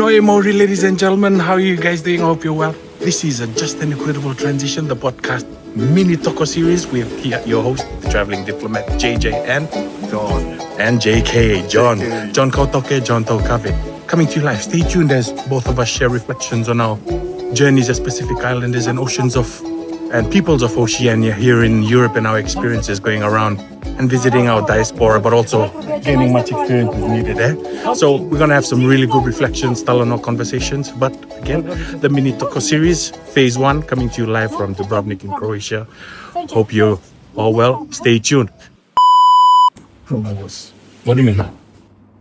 Noi Mori, ladies and gentlemen. How are you guys doing? I hope you're well. This is Just an Incredible Transition, the podcast mini Toko series with your host, the traveling diplomat, JJ and John. And JK, John. John Kautoke, John Tokave. Coming to you live. Stay tuned as both of us share reflections on our journeys as Pacific Islanders and and peoples of Oceania here in Europe and our experiences going around and visiting our diaspora, but also gaining much experience is needed. So we're going to have some really good reflections, Talano conversations. But again, the mini Toko series, phase 1, coming to you live from Dubrovnik in Croatia. Hope you're all well. Stay tuned. What do you mean?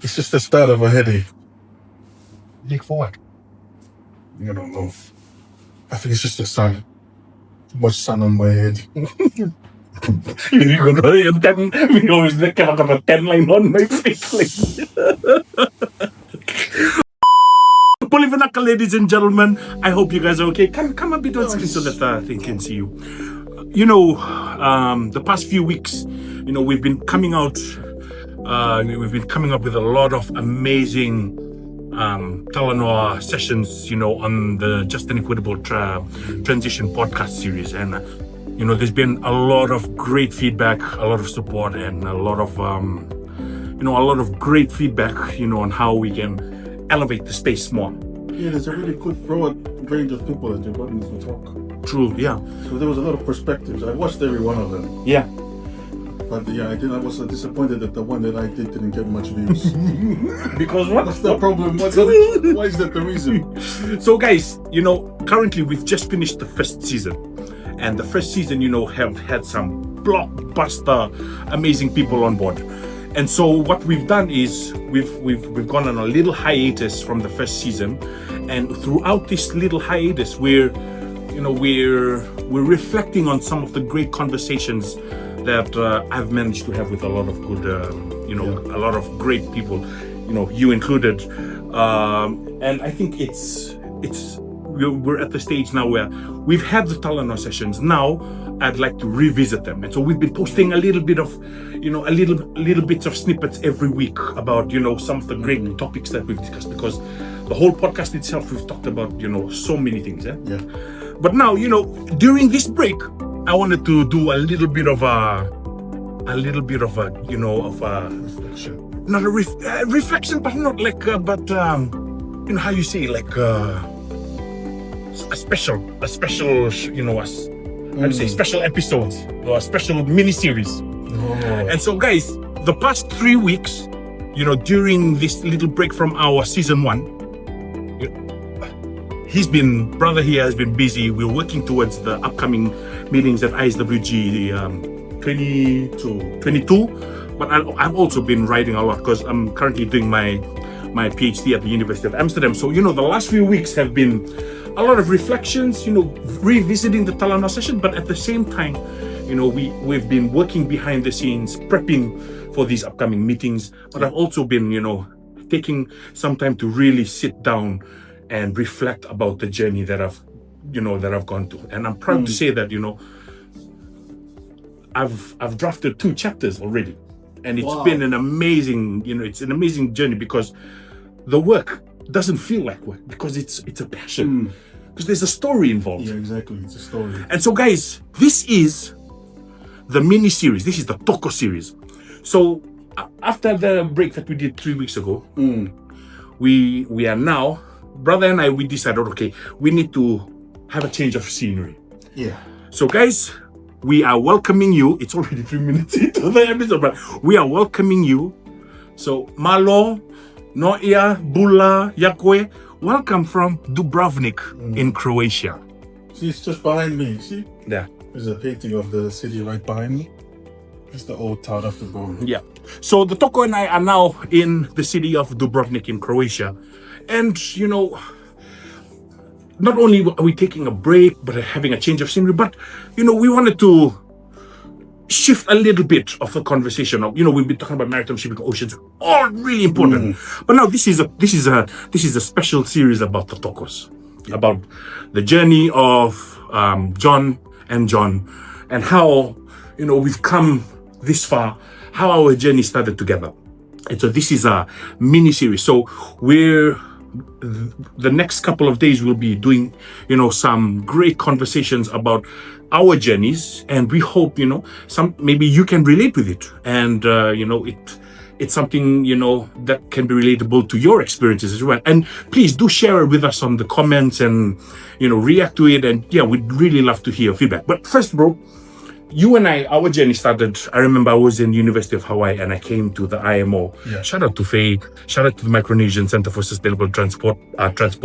It's just the start of a headache. Look forward. I don't know. I think it's just the sun. Too much sun on my head. We always kind of a 10 line on my face. Polivanaka, ladies and gentlemen, I hope you guys are okay. Come a bit on screen so that they can see you. You know, the past few weeks, you know, we've been coming up with a lot of amazing Talanoa sessions, you know, on the Just an Incredible Transition podcast series. And, you know, there's been a lot of great feedback, a lot of support, and a lot of great feedback, you know, on how we can elevate the space more. Yeah, there's a really good broad range of people that you've gotten to talk. True, yeah. So there was a lot of perspectives. I watched every one of them. Yeah. But yeah, I was disappointed that the one that I did didn't get much views. Because what? What's the problem? Why is that the reason? So guys, you know, currently we've just finished the first season. And the first season, you know, have had some blockbuster, amazing people on board. And so what we've done is we've gone on a little hiatus from the first season. And throughout this little hiatus, we're reflecting on some of the great conversations that I've managed to have with a lot of good, a lot of great people, you know, you included. And I think we're at the stage now where we've had the Talanoa sessions. Now I'd like to revisit them. And so we've been posting a little bit of, you know, little bits of snippets every week about, you know, some of the great topics that we've discussed, because the whole podcast itself, we've talked about, you know, so many things. Yeah. But now, you know, during this break, I wanted to do a little bit of a reflection. Not a reflection, but not like, you know how you say, like a special, you know, how to say, special episodes or a special mini series. And so, guys, the past 3 weeks, you know, during this little break from our season 1. Brother here has been busy. We're working towards the upcoming meetings at ISWG 22. But I've also been writing a lot because I'm currently doing my PhD at the University of Amsterdam. So, you know, the last few weeks have been a lot of reflections, you know, revisiting the Talanoa session. But at the same time, you know, we've been working behind the scenes, prepping for these upcoming meetings. But I've also been, you know, taking some time to really sit down and reflect about the journey that I've gone to. And I'm proud to say that, you know, I've drafted 2 chapters already. And it's been an amazing, you know, it's an amazing journey, because the work doesn't feel like work, because it's a passion. Because there's a story involved. Yeah, exactly. It's a story. And so, guys, this is the mini series. This is the Toko series. So after the break that we did 3 weeks ago, we are now, brother and I, we decided, okay, we need to have a change of scenery. Yeah. So, guys, we are welcoming you. It's already 3 minutes into the episode, but we are welcoming you. So, Malo, Noia, Bula, Yakwe, welcome from Dubrovnik in Croatia. See, it's just behind me. See? Yeah. There's a painting of the city right behind me. It's the old town of Dubrovnik. Yeah. So, the Toko and I are now in the city of Dubrovnik in Croatia. And, you know, not only are we taking a break, but having a change of scenery, but, you know, we wanted to shift a little bit of the conversation. You know, we've been talking about maritime shipping, oceans, all really important. But now this is a special series about the Tokos, about the journey of John and how, you know, we've come this far, how our journey started together. And so this is a mini series. So we're the next couple of days we'll be doing, some great conversations about our journeys, and we hope, some maybe you can relate with it, and it's something that can be relatable to your experiences as well. And please do share it with us on the comments and react to it, and yeah, we'd really love to hear your feedback. But first, bro, you and our journey started. I remember I was in the University of Hawaii and I came to the IMO. Yeah. Shout out to Faye, shout out to the Micronesian Center for Sustainable Transport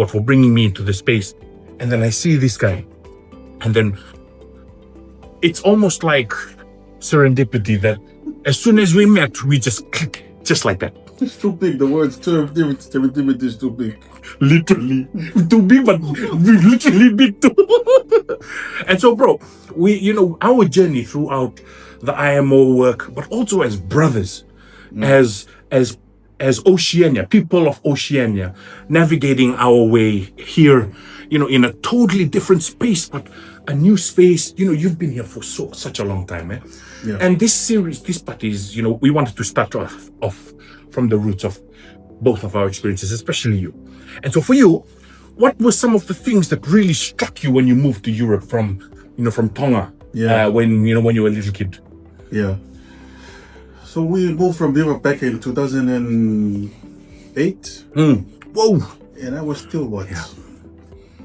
for bringing me into the space. And then I see this guy, and then it's almost like serendipity that as soon as we met, we just click, just like that. It's too big. The word serendipity is too big. Literally too big, but literally big too. And so, bro, we, our journey throughout the IMO work, but also as brothers, as Oceania, people of Oceania, navigating our way here, in a totally different space, but a new space. You've been here for such a long time, man. Yeah. And this series, this part is, we wanted to start off from the roots of both of our experiences, especially you. And so for you, what were some of the things that really struck you when you moved to Europe from Tonga? Yeah. When you were a little kid. Yeah. So we moved from Europe back in 2008. Whoa. And I was still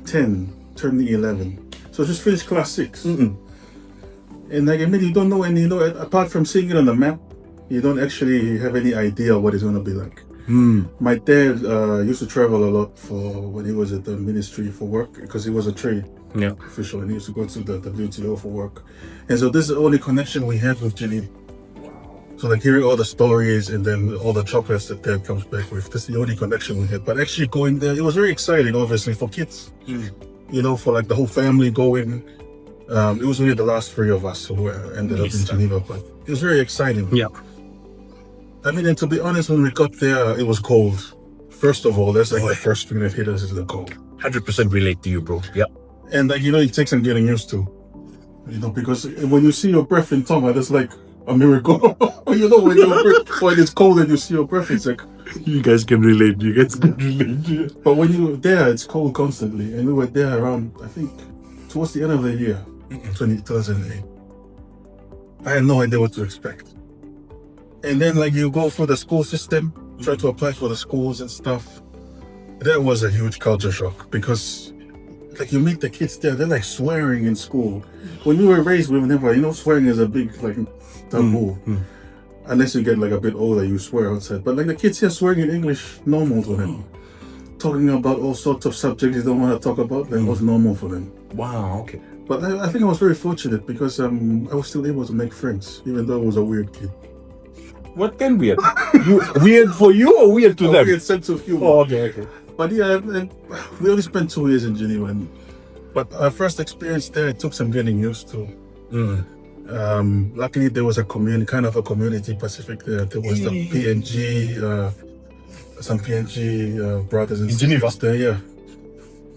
10, turning 11. So just finished class 6. And like, I mean, you don't know any, apart from seeing it on the map, you don't actually have any idea what it's going to be like. My dad used to travel a lot when he was at the ministry for work, because he was a trade official, and he used to go to the WTO for work. And so this is the only connection we had with Geneva. So like hearing all the stories and then all the chocolates that dad comes back with, this is the only connection we had. But actually going there, it was very exciting, obviously, for kids. For like the whole family going. It was only the last 3 of us who ended up in Geneva, but it was very exciting. Yeah. I mean, and to be honest, when we got there, it was cold. First of all, that's like the first thing that hit us is the cold. 100% relate to you, bro. Yeah. And like, it takes some getting used to. Because when you see your breath in Tonga, that's like a miracle. when it's cold and you see your breath, it's like... You guys can relate. But when you're there, it's cold constantly. And we were there around, I think, towards the end of the year, 2008. I had no idea what to expect. And then like you go through the school system, try to apply for the schools and stuff. That was a huge culture shock, because like you meet the kids there, they're like swearing in school. When we were raised, we were never, swearing is a big like taboo. Unless you get like a bit older, you swear outside. But like the kids here swearing in English, normal to them. Talking about all sorts of subjects they don't want to talk about, that was normal for them. Wow, okay. But I think I was very fortunate, because I was still able to make friends, even though I was a weird kid. What can weird? Weird for you or weird to them? Weird sense of humor. Oh, okay. But yeah, we only spent 2 years in Geneva. But our first experience there, it took some getting used to. Luckily, there was a community Pacific there. There was the PNG, some PNG brothers and sisters there, yeah.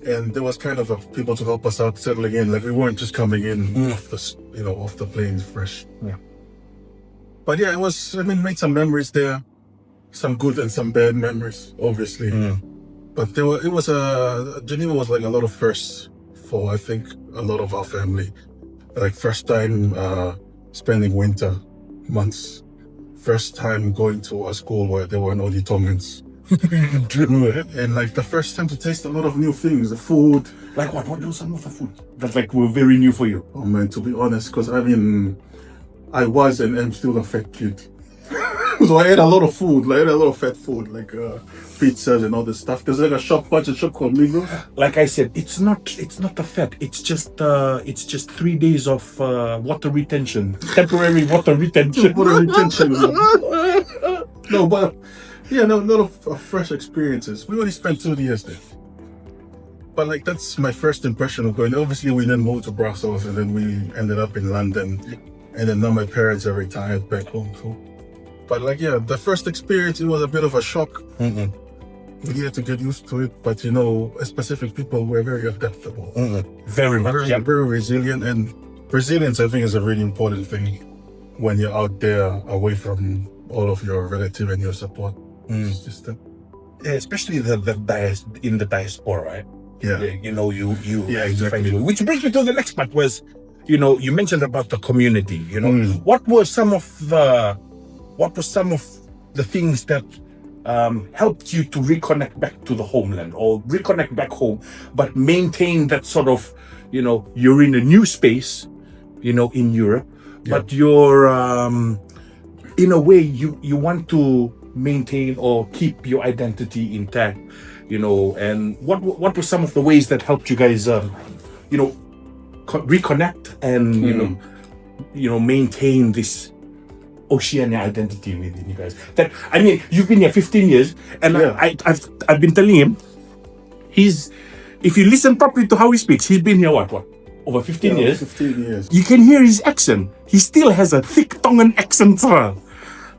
And there was kind of people to help us out settling in. Like we weren't just coming in off the plane fresh. Yeah. But yeah, made some memories there, some good and some bad memories, obviously. But Geneva was like a lot of firsts for, I think, a lot of our family. Like first time spending winter months, first time going to a school where there were no Tongans. And like the first time to taste a lot of new things, the food. Like what was some of the food that like were very new for you? Oh man, to be honest, because I was and am still a fat kid. So I ate a lot of food, like I ate a lot of fat food, like pizzas and all this stuff. There's like a shop called Migros. Like I said, it's not the fat. It's just 3 days of water retention, temporary water retention. No, but yeah, no, a lot of fresh experiences. We only spent 2 years there. But like that's my first impression of going. Obviously, we then moved to Brussels, and then we ended up in London, and then now my parents are retired back home too. But like, yeah, the first experience, it was a bit of a shock. We had to get used to it, but specific people were very adaptable. Very much. Very resilient, and resilience, I think, is a really important thing when you're out there away from all of your relative and your support system. especially in the diaspora, right? Yeah. You know, you exactly. which brings me to the next part was, you mentioned about the community. Mm. What were some of the things that helped you to reconnect back to the homeland or reconnect back home, but maintain that sort of, you're in a new space, in Europe, but you're in a way you want to maintain or keep your identity intact, and what were some of the ways that helped you guys reconnect and maintain this Oceania identity within you guys? That, I mean, you've been here 15 years, and I've been telling him, if you listen properly to how he speaks, he's been here what over 15 years. 15 years. You can hear his accent. He still has a thick Tongan accent, sir.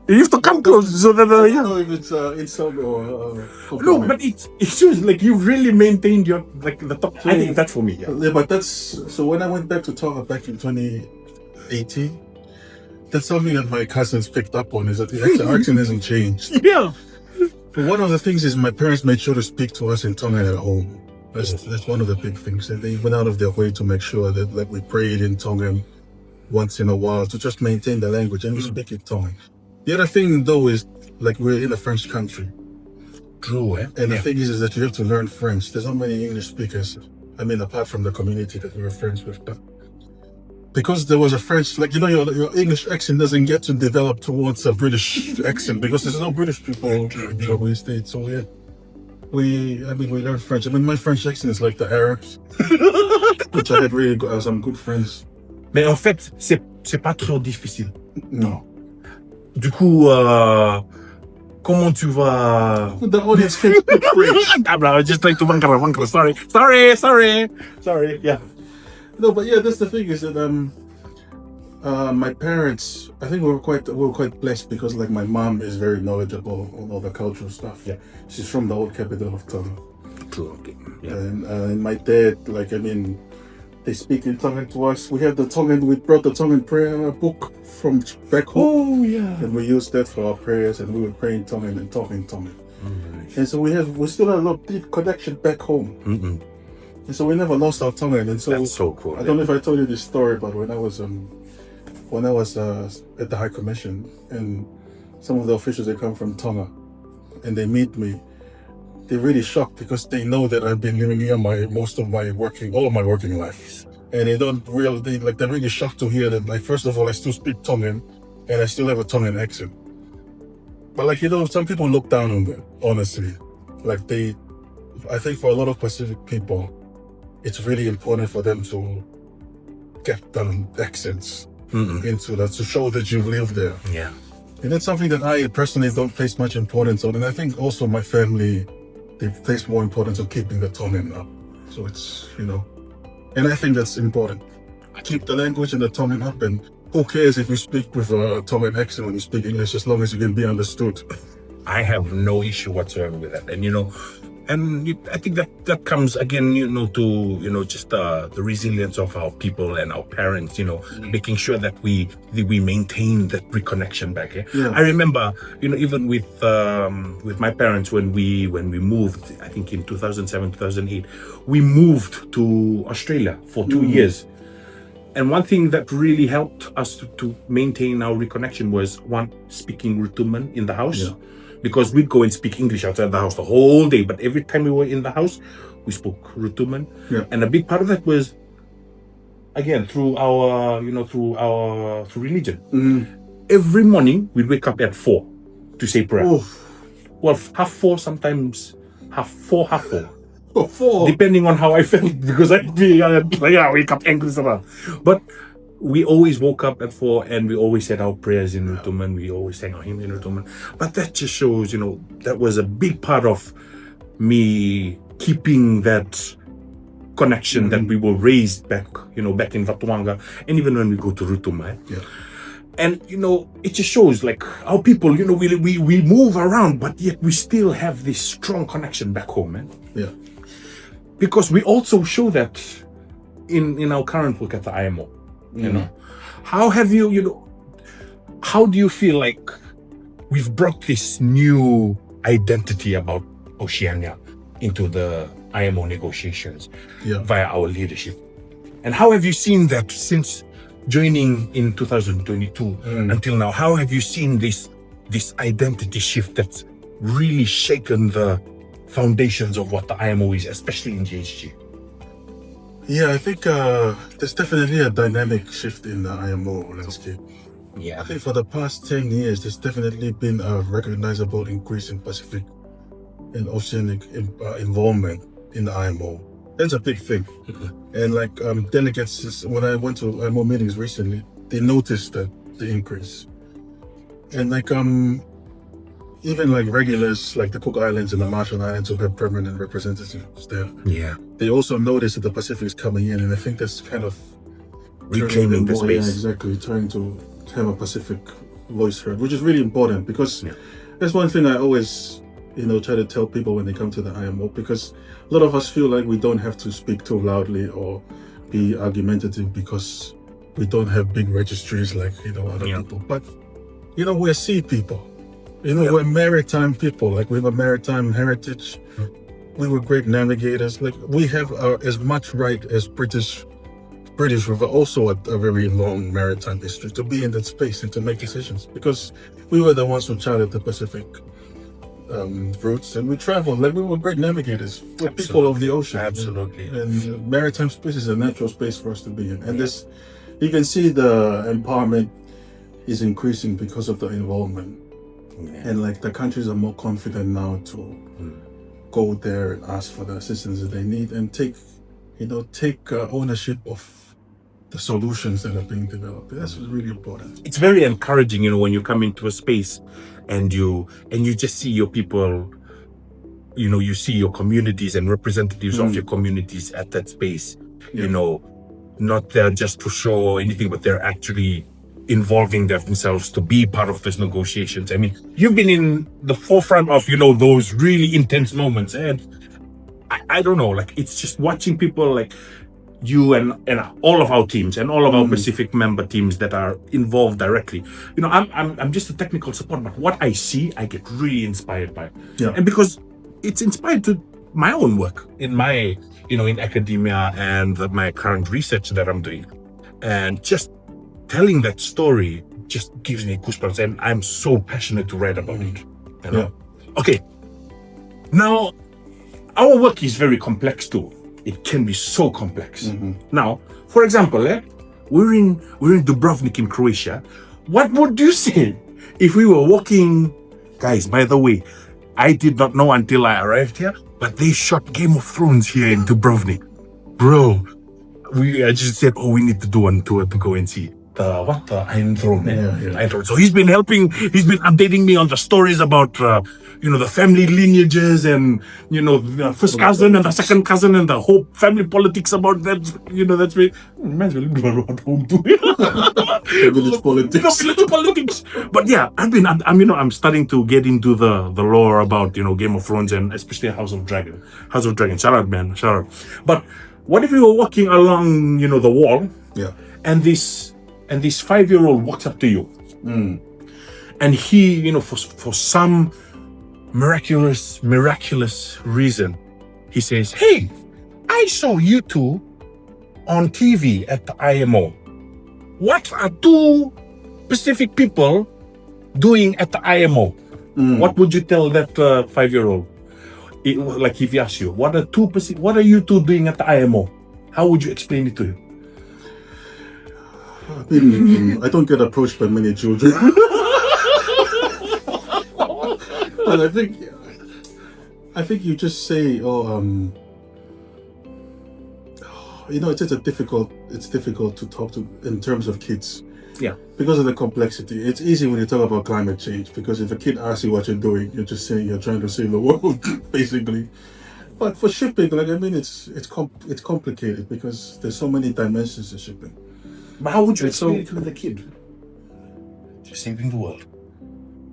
You have to come close so that I don't know if it's insult or no, but it shows like you've really maintained your the top. I think that's for me. Yeah, but that's so. When I went back to Tonga back in 2018, that's something that my cousins picked up on, is that the accent hasn't changed. Yeah. But one of the things is my parents made sure to speak to us in Tongan at home. That's one of the big things. And they went out of their way to make sure that we prayed in Tongan once in a while to just maintain the language, and we speak in Tongan. The other thing though is, like, we're in a French country. True, eh? And the thing is that you have to learn French. There's not many English speakers. I mean, apart from the community that we were friends with, but because there was a French, like, your English accent doesn't get to develop towards a British accent because there's no British people in the States. So yeah, we learned French. I mean, my French accent is like the Arabs, which I had really some good friends. Mais en fait, c'est pas trop difficile. No. Du coup, comment tu vas? The audience can speak French. I was just like to wankara. Sorry. Yeah. No, but yeah, that's the thing, is that my parents, I think we were quite blessed because, like, my mom is very knowledgeable on all the cultural stuff. Yeah. She's from the old capital of Tonga. True. Okay. Yeah. And my dad, like, I mean, they speak in Tongan to us. We brought the Tongan prayer book from back home. Oh yeah. And we used that for our prayers, and we would pray in Tongan and talk in Tongan. Nice. And so we still have a lot of deep connection back home. Mm-mm. And so we never lost our Tongan. And so That's so cool. I don't know if I told you this story, but when I was at the High Commission, and some of the officials, they come from Tonga, and they meet me, they're really shocked because they know that I've been living here all of my working life, and they're really shocked to hear that, like, first of all, I still speak Tongan, and I still have a Tongan accent. But, like, some people look down on that, honestly. Like, I think for a lot of Pacific people, it's really important for them to get the accents into that, to show that you've lived there. Yeah. And that's something that I personally don't place much importance on. And I think also my family, they place more importance on keeping the Tongan up. So it's, and I think that's important. Keep the language and the Tongan up, and who cares if you speak with a Tongan accent when you speak English, as long as you can be understood. I have no issue whatsoever with that. And I think that comes again, to just the resilience of our people and our parents, making sure that we maintain that reconnection back. Yeah. I remember, even with my parents when we moved, I think in 2007, 2008, we moved to Australia for 2 years. And one thing that really helped us to maintain our reconnection was, one, speaking Rutuman in the house. Yeah. Because we'd go and speak English outside the house the whole day, but every time we were in the house, we spoke Rutuman. Yeah. And a big part of that was, again, through religion. Mm-hmm. Every morning, we'd wake up at 4 to say prayer. Oof. Well, 3:30, sometimes 4:30. Oh, 4. Depending on how I felt, because I'd be, wake up angry. But we always woke up at 4, and we always said our prayers in Rutuman. We always sang our hymn in Rutuman. But that just shows, that was a big part of me keeping that connection that we were raised back in Vatuanga, and even when we go to Rutuma. Yeah. And, it just shows, like, our people, we move around, but yet we still have this strong connection back home, man. Yeah. Because we also show that in our current work at the IMO. How have how do you feel like we've brought this new identity about Oceania into the IMO negotiations Yeah. via our leadership. And how have you seen that since joining in 2022 until now? How have you seen this identity shift that's really shaken the foundations of what the IMO is, especially in GHG? Yeah, I think there's definitely a dynamic shift in the IMO landscape. Yeah. I think for the past 10 years, there's definitely been a recognizable increase in Pacific and oceanic involvement in the IMO. That's a big thing. And like delegates, when I went to IMO meetings recently, they noticed that the increase. And like even like regulars like the Cook Islands and the Marshall Islands who have permanent representatives there, Yeah. they also noticed that the Pacific is coming in, and I think that's kind of Reclaiming the space. Yeah, exactly, trying to have a Pacific voice heard, which is really important because that's one thing I always, try to tell people when they come to the IMO, because a lot of us feel like we don't have to speak too loudly or be argumentative because we don't have big registries like, other people. But, we're sea people. We're maritime people. Like, we have a maritime heritage. We were great navigators. Like, we have as much right as British River, also a very long maritime history, to be in that space and to make decisions, because we were the ones who charted the Pacific routes, and we traveled. Like, we were great navigators. We're people of the ocean. Absolutely. And maritime space is a natural space for us to be in. And this, you can see the empowerment is increasing because of the involvement. And like the countries are more confident now to go there and ask for the assistance that they need and take ownership of the solutions that are being developed. That's really important. It's very encouraging, when you come into a space and you just see your people, you see your communities and representatives of your communities at that space, not there just to show or anything, but they're actually involving themselves to be part of these negotiations. I mean, you've been in the forefront of, those really intense moments, and I don't know, like, it's just watching people like you and all of our teams and all of our Pacific member teams that are involved directly. I'm just a technical support, but what I see, I get really inspired by. Yeah. And because it's inspired to my own work in my, in academia and my current research that I'm doing. And just telling that story just gives me goosebumps, and I'm so passionate to write about it. Yeah. Okay. Now, our work is very complex too. It can be so complex. Now, for example, we're in Dubrovnik in Croatia. What would you say if we were walking? Guys, by the way, I did not know until I arrived here, but they shot Game of Thrones here in Dubrovnik. Bro, I just said, we need to do one tour to go and see the Iron Throne. Iron Throne. So he's been updating me on the stories about the family lineages and the first cousin and the second cousin and the whole family politics about that. That's very reminds me a little bit about home too. Village politics. Village politics. But yeah, I'm starting to get into the lore about Game of Thrones and especially House of Dragon. Shout out, man. Shout out. But what if we were walking along the wall? Yeah. And this 5-year-old walks up to you, and he, for some miraculous reason, he says, "Hey, I saw you two on TV at the IMO. What are two Pacific people doing at the IMO?" What would you tell that 5-year-old? Like if he asks you, what are you two doing at the IMO? How would you explain it to him? I don't get approached by many children. But I think you just say, it's difficult to talk to in terms of kids. Yeah. Because of the complexity. It's easy when you talk about climate change, because if a kid asks you what you're doing, you're just saying you're trying to save the world, basically. But for shipping, it's complicated because there's so many dimensions to shipping. But how would you explain it to the kid? Just saving the world.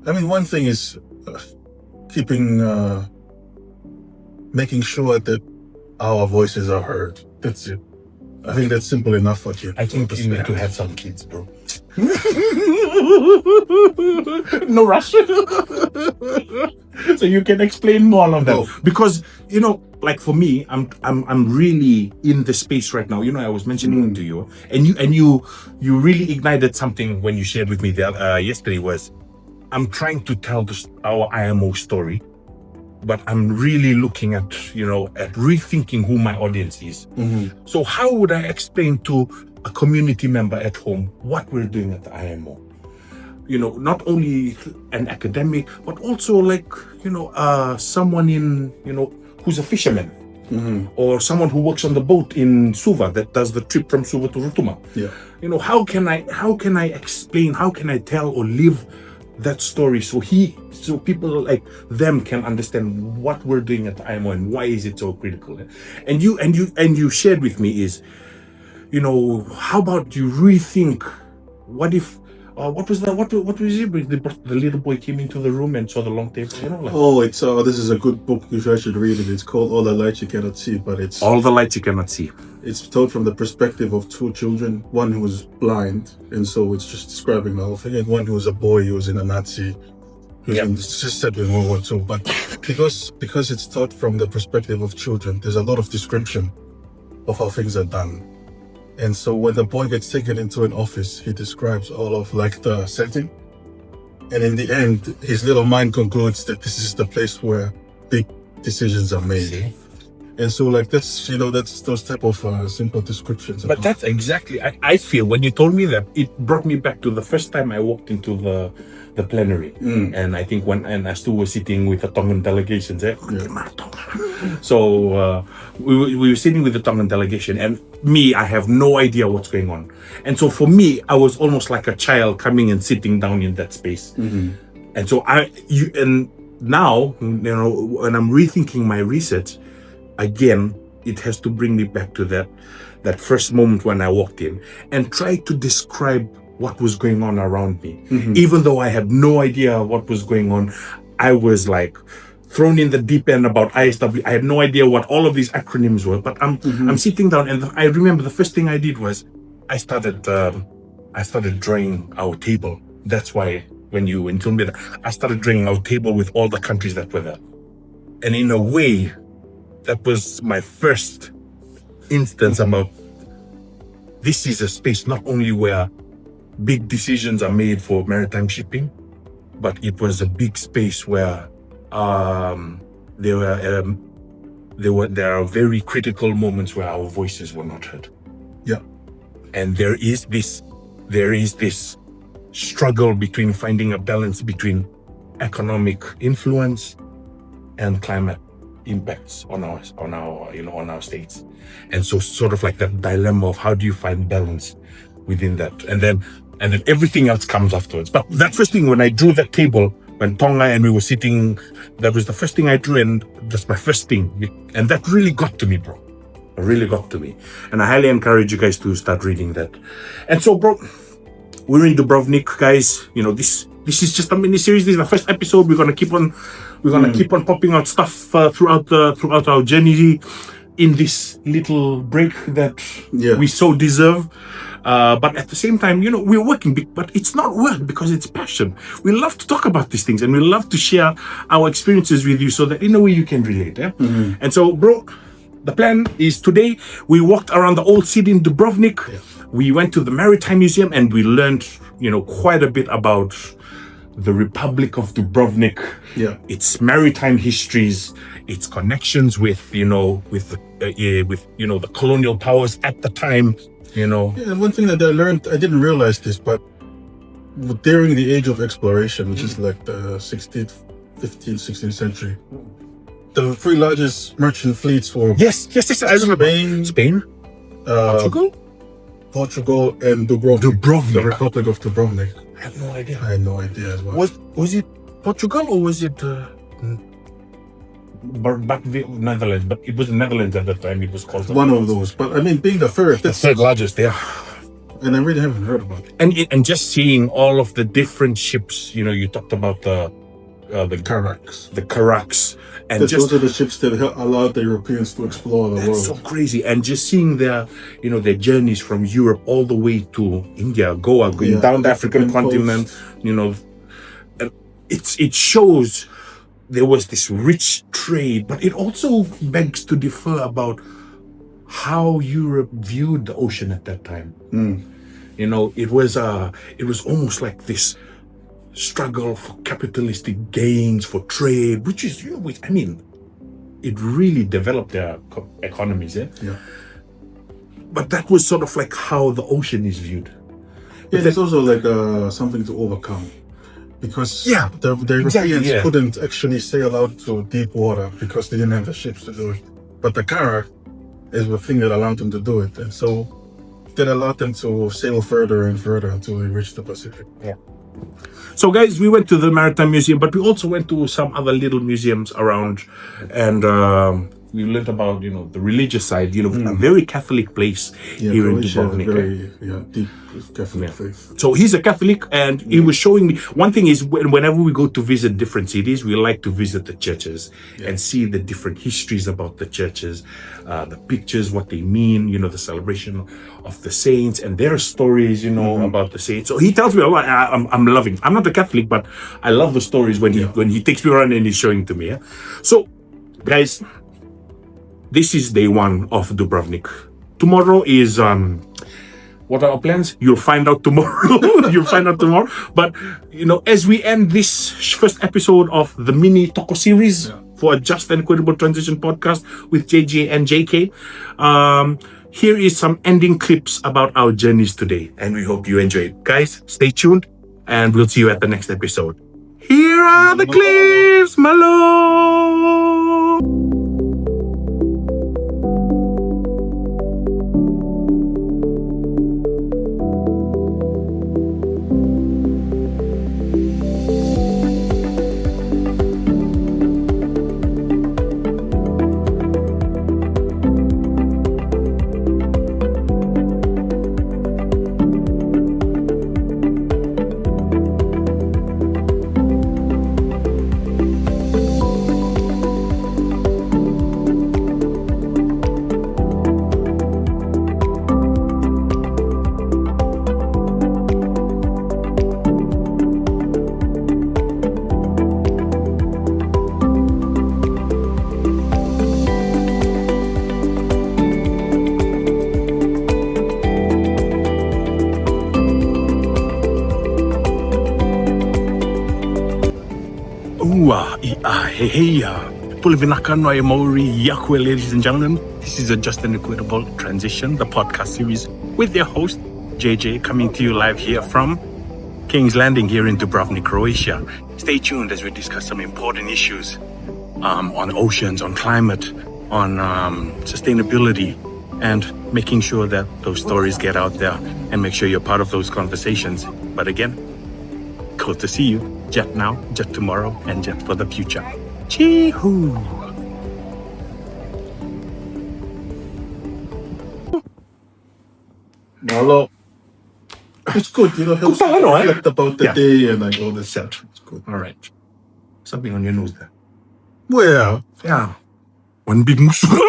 One thing is making sure that our voices are heard. That's it. I think that's simple enough for kids. I think you need to have some kids, bro. No rush. So you can explain more on that. Oh. Because, like for me, I'm really in the space right now. I was mentioning to you, and you really ignited something when you shared with me yesterday. Was I'm trying to tell our IMO story, but I'm really looking at at rethinking who my audience is. So how would I explain to a community member at home what we're doing at the IMO? Not only an academic, but also like someone in who's a fisherman, or someone who works on the boat in Suva that does the trip from Suva to Rutuma. Yeah. How can I explain? How can I tell or live that story so people like them can understand what we're doing at the IMO and why is it so critical? And you shared with me is, how about you rethink? What if? What was that? What was it? The little boy came into the room and saw the long table. It's this is a good book. You should read it. It's called All the Lights You Cannot See, but it's All the Lights You Cannot See. It's told from the perspective of two children, one who was blind, and so it's just describing the whole thing, and one who was a boy who was in a Nazi, just said in World War II. But because it's taught from the perspective of children, there's a lot of description of how things are done. And so when the boy gets taken into an office, he describes all of like the setting. And in the end, his little mind concludes that this is the place where big decisions are made. And so like that's those type of simple descriptions. But that's exactly, I feel when you told me that, it brought me back to the first time I walked into the plenary. And I think when Astu was sitting with the Tongan delegation, so we were sitting with the Tongan delegation, and I have no idea what's going on. And so for me, I was almost like a child coming and sitting down in that space. And so now, when I'm rethinking my research, again, it has to bring me back to that first moment when I walked in and try to describe what was going on around me. Even though I had no idea what was going on, I was like thrown in the deep end about ISW. I had no idea what all of these acronyms were, but I'm sitting down, and I remember the first thing I did was I started drawing our table. That's why when you told me that, I started drawing our table with all the countries that were there. And in a way, that was my first instance about this is a space not only where big decisions are made for maritime shipping, but it was a big space where there are very critical moments where our voices were not heard. Yeah. And there is this struggle between finding a balance between economic influence and climate impacts on our states. And so sort of like that dilemma of how do you find balance within that, and then everything else comes afterwards. But that first thing, when I drew that table, when Tonga and we were sitting, that was the first thing I drew, and that's my first thing. And that really got to me, bro. It really got to me. And I highly encourage you guys to start reading that. And so, bro, we're in Dubrovnik, guys. This is just a mini series. This is the first episode. We're gonna keep on popping out stuff throughout our journey in this little break that we so deserve. But at the same time, we're working, but it's not work because it's passion. We love to talk about these things, and we love to share our experiences with you so that in a way you can relate. And so, bro, the plan is today we walked around the old city in Dubrovnik. We went to the Maritime Museum, and we learned, quite a bit about the Republic of Dubrovnik, its maritime histories, its connections with the colonial powers at the time. One thing that I learned, I didn't realize this, but during the age of exploration, which is like the 16th, 15th, 16th century, the three largest merchant fleets were yes, I remember. Spain, Portugal, and Dubrovnik. The Republic of Dubrovnik. I have no idea. I had no idea as well. Was it Portugal or was it Netherlands? But it was the Netherlands at that time. It was called one of those. But I mean, being the third largest, and I really haven't heard about it. And just seeing all of the different ships. You talked about the Carracks, and those are the ships that allowed the Europeans to explore the world. That's so crazy. And just seeing their journeys from Europe all the way to India, Goa, going down the African continent, and it shows there was this rich trade, but it also begs to differ about how Europe viewed the ocean at that time. You know, it was almost like this struggle for capitalistic gains, for trade, which is, you know, I mean, it really developed their economies. Yeah. But that was sort of like how the ocean is viewed. Yeah, there's also like something to overcome, because the Europeans couldn't actually sail out to deep water because they didn't have the ships to do it. But the car is the thing that allowed them to do it, and so that allowed them to sail further and further until they reached the Pacific. Yeah. So guys, we went to the Maritime Museum, but we also went to some other little museums around, and we learned about, you know, the religious side, you know, a very Catholic place here in Dubrovnik. Very deep Catholic faith. So he's a Catholic, and he was showing me, one thing is, whenever we go to visit different cities, we like to visit the churches and see the different histories about the churches, the pictures, what they mean, you know, the celebration of the saints and their stories, you know, about the saints. So he tells me a lot. I'm loving. I'm not a Catholic, but I love the stories when he takes me around and he's showing to me. Yeah? So, guys, this is day one of Dubrovnik. Tomorrow is what are our plans? You'll find out tomorrow. But you know, as we end this first episode of the mini Toko series for a Just and Equitable Transition podcast with JJ and JK, here is some ending clips about our journeys today, and we hope you enjoy it. Guys, stay tuned, and we'll see you at the next episode. Here are the clips, Malo. Pulivinakano Maori Yakwe, ladies and gentlemen. This is a Just and Equitable Transition, the podcast series with their host, JJ, coming to you live here from King's Landing here in Dubrovnik, Croatia. Stay tuned as we discuss some important issues on oceans, on climate, on sustainability, and making sure that those stories get out there, and make sure you're part of those conversations. But again, good to see you. Jet now, jet tomorrow, and jet for the future. Chee-hoo! Hello. It's good, you know, helps reflect about the day and like all this stuff. It's good. All right. Something on your nose there. Well, yeah. One big mushroom.